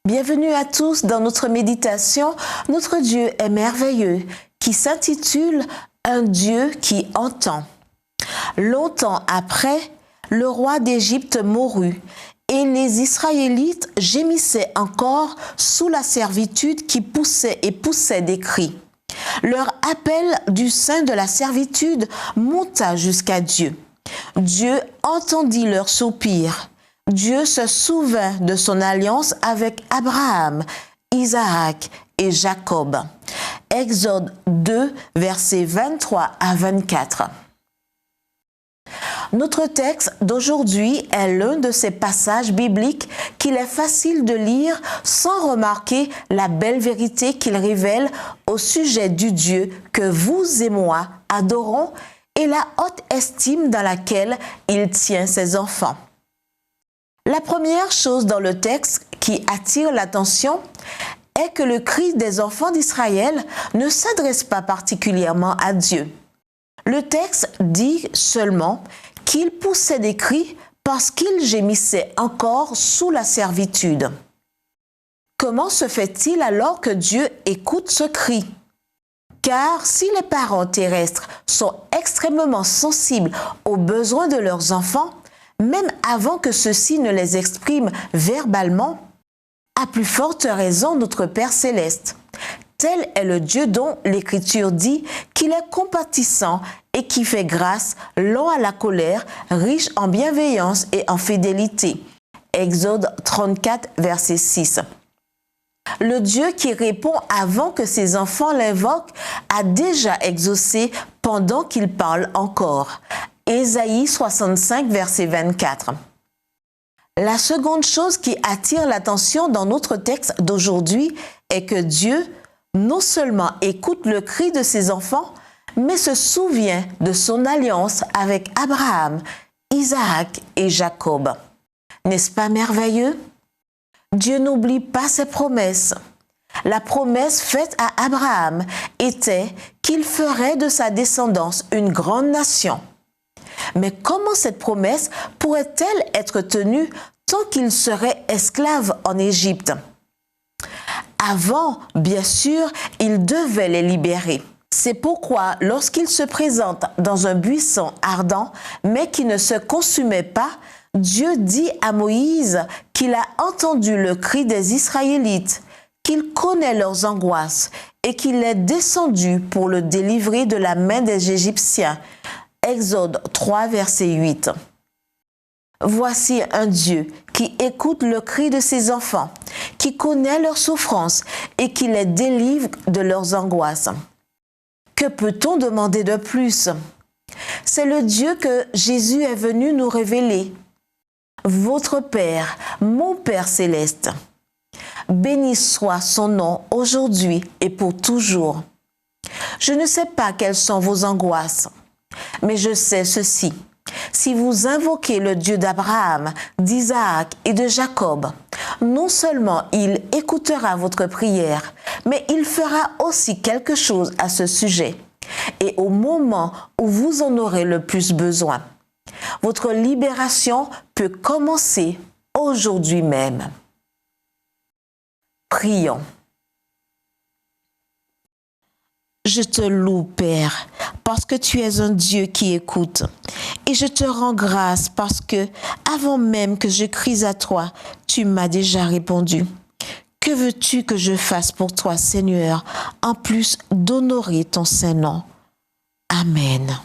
Bienvenue à tous dans notre méditation « Notre Dieu est merveilleux » qui s'intitule « Un Dieu qui entend ». Longtemps après, le roi d'Égypte mourut et les Israélites gémissaient encore sous la servitude qui poussait et poussait des cris. Leur appel du sein de la servitude monta jusqu'à Dieu. Dieu entendit leurs soupirs. Dieu se souvint de son alliance avec Abraham, Isaac et Jacob. Exode 2, versets 23 à 24. Notre texte d'aujourd'hui est l'un de ces passages bibliques qu'il est facile de lire sans remarquer la belle vérité qu'il révèle au sujet du Dieu que vous et moi adorons et la haute estime dans laquelle il tient ses enfants. La première chose dans le texte qui attire l'attention est que le cri des enfants d'Israël ne s'adresse pas particulièrement à Dieu. Le texte dit seulement qu'ils poussaient des cris parce qu'ils gémissaient encore sous la servitude. Comment se fait-il alors que Dieu écoute ce cri? Car si les parents terrestres sont extrêmement sensibles aux besoins de leurs enfants, même avant que ceux-ci ne les expriment verbalement, à plus forte raison notre Père Céleste. Tel est le Dieu dont l'Écriture dit qu'il est compatissant et qui fait grâce, lent à la colère, riche en bienveillance et en fidélité. Exode 34, verset 6. Le Dieu qui répond avant que ses enfants l'invoquent a déjà exaucé pendant qu'il parle encore. Ésaïe 65, verset 24. La seconde chose qui attire l'attention dans notre texte d'aujourd'hui est que Dieu non seulement écoute le cri de ses enfants, mais se souvient de son alliance avec Abraham, Isaac et Jacob. N'est-ce pas merveilleux? Dieu n'oublie pas ses promesses. La promesse faite à Abraham était qu'il ferait de sa descendance une grande nation. Mais comment cette promesse pourrait-elle être tenue tant qu'il serait esclave en Égypte? Avant, bien sûr, il devait les libérer. C'est pourquoi, lorsqu'il se présente dans un buisson ardent, mais qui ne se consumait pas, Dieu dit à Moïse qu'il a entendu le cri des Israélites, qu'il connaît leurs angoisses et qu'il est descendu pour le délivrer de la main des Égyptiens. Exode 3, verset 8. Voici un Dieu qui écoute le cri de ses enfants, qui connaît leurs souffrances et qui les délivre de leurs angoisses. Que peut-on demander de plus? C'est le Dieu que Jésus est venu nous révéler. Votre Père, mon Père céleste. Béni soit son nom aujourd'hui et pour toujours. Je ne sais pas quelles sont vos angoisses, mais je sais ceci. Si vous invoquez le Dieu d'Abraham, d'Isaac et de Jacob, non seulement il écoutera votre prière, mais il fera aussi quelque chose à ce sujet. Et au moment où vous en aurez le plus besoin, votre libération peut commencer aujourd'hui même. Prions. Je te loue, Père, parce que tu es un Dieu qui écoute. Et je te rends grâce parce que, avant même que je crie à toi, tu m'as déjà répondu. Que veux-tu que je fasse pour toi, Seigneur, en plus d'honorer ton Saint-Nom? Amen.